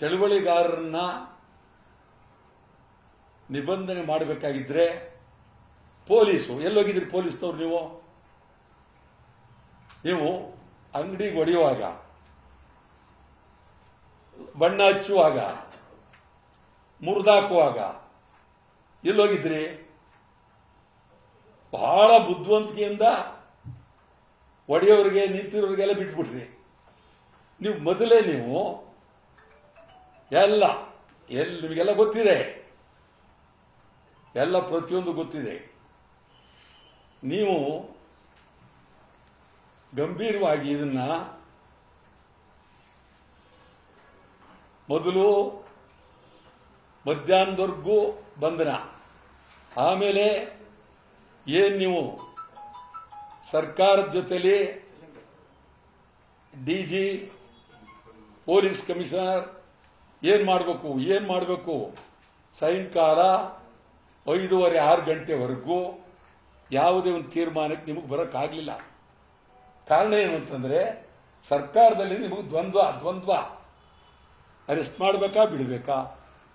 ಚಳುವಳಿಗಾರರನ್ನ ನಿಬಂಧನೆ ಮಾಡಬೇಕಾಗಿದ್ರೆ police ಎಲ್ಲೋಗಿದ್ರಿ? ಪೊಲೀಸ್ನವ್ರು ನೀವು ಅಂಗಡಿಗೆ ಹೊಡೆಯುವಾಗ, ಬಣ್ಣ ಹಚ್ಚುವಾಗ, ಮುರಿದಾಕುವಾಗ ಎಲ್ಲೋಗಿದ್ರಿ? ಬಹಳ ಬುದ್ಧಿವಂತಿಕೆಯಿಂದ ಒಡೆಯೋರಿಗೆ ನಿಂತಿರೋರಿಗೆಲ್ಲ ಬಿಟ್ಬಿಟ್ರಿ. ನೀವು ಮೊದಲೇ ಎಲ್ಲ ನಿಮಗೆಲ್ಲ ಗೊತ್ತಿದೆ, ಎಲ್ಲ ಪ್ರತಿಯೊಂದು ಗೊತ್ತಿದೆ. ನೀವು ಗಂಭೀರವಾಗಿ ಇದನ್ನ ಮೊದಲು ಮಧ್ಯಾಹ್ನದವರೆಗೂ ಬಂಧನ, ಆಮೇಲೆ ನೀವು ಸರ್ಕಾರದ ಜೊತೆಲಿ ಡಿಜಿ, ಪೊಲೀಸ್ ಕಮಿಷನರ್ ಏನ್ ಮಾಡಬೇಕು ಸಾಯಂಕಾಲ 5:30-6 ಗಂಟೆವರೆಗೂ ಯಾವುದೇ ಒಂದು ತೀರ್ಮಾನಕ್ಕೆ ನಿಮಗೆ ಬರೋಕ್ಕಾಗಲಿಲ್ಲ. ಕಾರಣ ಏನು ಅಂತಂದ್ರೆ ಸರ್ಕಾರದಲ್ಲಿ ನಿಮಗೆ ದ್ವಂದ್ವ. ಅರೆಸ್ಟ್ ಮಾಡಬೇಕಾ ಬಿಡಬೇಕಾ,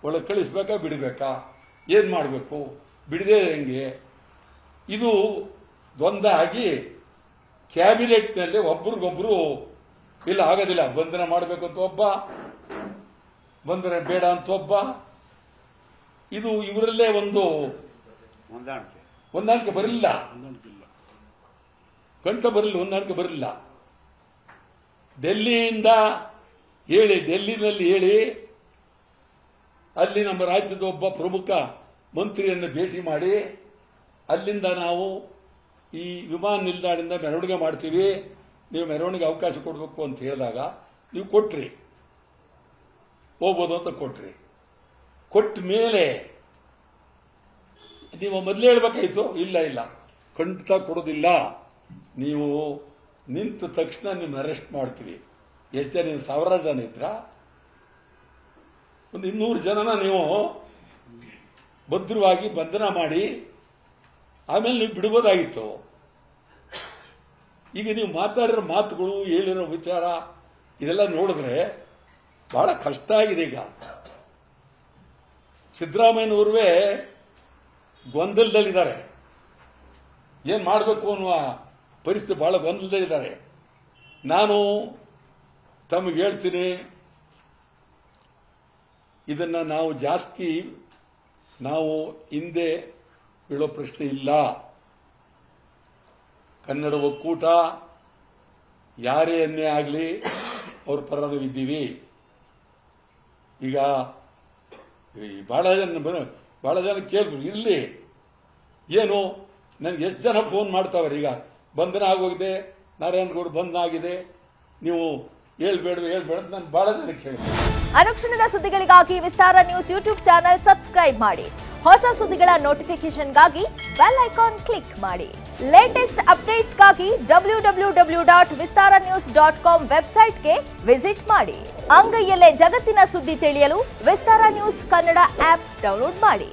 ಒಳಗೆ ಕಳಿಸ್ಬೇಕಾ ಬಿಡಬೇಕಾ, ಏನ್ ಮಾಡಬೇಕು, ಬಿಡದೆ ಹೆಂಗೆ, ಇದು ದ್ವಂದ್ವ ಆಗಿ ಕ್ಯಾಬಿನೆಟ್ನಲ್ಲಿ ಒಬ್ರಿಗೊಬ್ರು ಇಲ್ಲ ಆಗೋದಿಲ್ಲ, ಬಂಧನ ಮಾಡಬೇಕಂತ ಒಬ್ಬ, ಬಂಧನ ಬೇಡ ಅಂತ ಒಬ್ಬ, ಇದು ಇವರಲ್ಲೇ ಒಂದು ಹೊಂದಾಣಿಕೆ ಬರಲಿಲ್ಲ, ಹೊಂದಾಣಿಕೆ ಬರಲಿಲ್ಲ. ಡೆಲ್ಲಿನಲ್ಲಿ ಹೇಳಿ ಅಲ್ಲಿ ನಮ್ಮ ರಾಜ್ಯದ ಒಬ್ಬ ಪ್ರಮುಖ ಮಂತ್ರಿಯನ್ನು ಭೇಟಿ ಮಾಡಿ ಅಲ್ಲಿಂದ ನಾವು ಈ ವಿಮಾನ ನಿಲ್ದಾಣದಿಂದ ಮೆರವಣಿಗೆ ಮಾಡ್ತೀವಿ, ನೀವು ಮೆರವಣಿಗೆ ಅವಕಾಶ ಕೊಡಬೇಕು ಅಂತ ಹೇಳಿದಾಗ ನೀವು ಕೊಟ್ರಿ, ಹೋಗ್ಬೋದು ಅಂತ ಕೊಟ್ರಿ. ಕೊಟ್ಟ ಮೇಲೆ ನೀವು ಮೊದಲೇ ಹೇಳ್ಬೇಕಾಯ್ತು, ಇಲ್ಲ ಖಂಡಿತ ಕೊಡೋದಿಲ್ಲ, ನೀವು ನಿಂತ ತಕ್ಷಣ ನಿಮ್ಮ ಅರೆಸ್ಟ್ ಮಾಡ್ತೀವಿ. ಎಷ್ಟು ಜನ? 1000 ಜನ ಇದ್ರ? ಒಂದು 200 ಜನನ ನೀವು ಭದ್ರವಾಗಿ ಬಂಧನ ಮಾಡಿ ಆಮೇಲೆ ನೀವು ಬಿಡಬಹುದಾಗಿತ್ತು. ಈಗ ನೀವು ಮಾತಾಡಿರೋ ಮಾತುಗಳು, ಹೇಳಿರೋ ವಿಚಾರ ಇದೆಲ್ಲ ನೋಡಿದ್ರೆ ಬಹಳ ಕಷ್ಟ ಆಗಿದೆ. ಈಗ ಸಿದ್ದರಾಮಯ್ಯನವರುವೇ ಗೊಂದಲದಲ್ಲಿದ್ದಾರೆ, ಏನ್ ಮಾಡಬೇಕು ಅನ್ನುವ ಪರಿಸ್ಥಿತಿ, ಬಹಳ ಗೊಂದಲದಲ್ಲಿದ್ದಾರೆ. ನಾನು ತಮಗೆ ಹೇಳ್ತೀನಿ, ಇದನ್ನ ನಾವು ಹಿಂದೆ ಬೀಳೋ ಪ್ರಶ್ನೆ ಇಲ್ಲ. ಕನ್ನಡ ಒಕ್ಕೂಟ ಯಾರೇ ಅನ್ನೇ ಆಗಲಿ ಅವ್ರ ಪರ ನಾವಿದ್ದೀವಿ. ಈಗ ಬಹಳ ಜನ ಕೇಳಿದ್ರು, ಇಲ್ಲಿ ಏನು ನನಗೆ ಎಷ್ಟು ಜನ ಫೋನ್ ಮಾಡ್ತಾವ್ರೆ, ಈಗ ಬಂಧನ ಆಗೋಗಿದೆ, ನಾರಾಯಣಗೌಡ ಬಂಧನ ಆಗಿದೆ, ನೀವು ಹೇಳ್ಬೇಡ ನಾನು ಬಹಳ ಜನಕ್ಕೆ ಹೇಳಿದೆ. ಅನುಕ್ಷಣದ ಸುದ್ದಿಗಳಿಗಾಗಿ ವಿಸ್ತಾರ ನ್ಯೂಸ್ ಯೂಟ್ಯೂಬ್ ಚಾನೆಲ್ ಸಬ್ಸ್ಕ್ರೈಬ್ ಮಾಡಿ. ಹೊಸ ಸುದ್ದಿಗಳ ನೋಟಿಫಿಕೇಶನ್ಗಾಗಿ ಬೆಲ್ ಐಕಾನ್ ಕ್ಲಿಕ್ ಮಾಡಿ. ಲೇಟೆಸ್ಟ್ ಅಪ್ಡೇಟ್ಸ್ಗಾಗಿ www.vistaranews.com ವೆಬ್ಸೈಟ್ಗೆ ವಿಸಿಟ್ ಮಾಡಿ. ಅಂಗೈಯಲ್ಲೇ ಜಗತ್ತಿನ ಸುದ್ದಿ ತಿಳಿಯಲು ವಿಸ್ತಾರ ನ್ಯೂಸ್ ಕನ್ನಡ ಆಪ್ ಡೌನ್ಲೋಡ್ ಮಾಡಿ.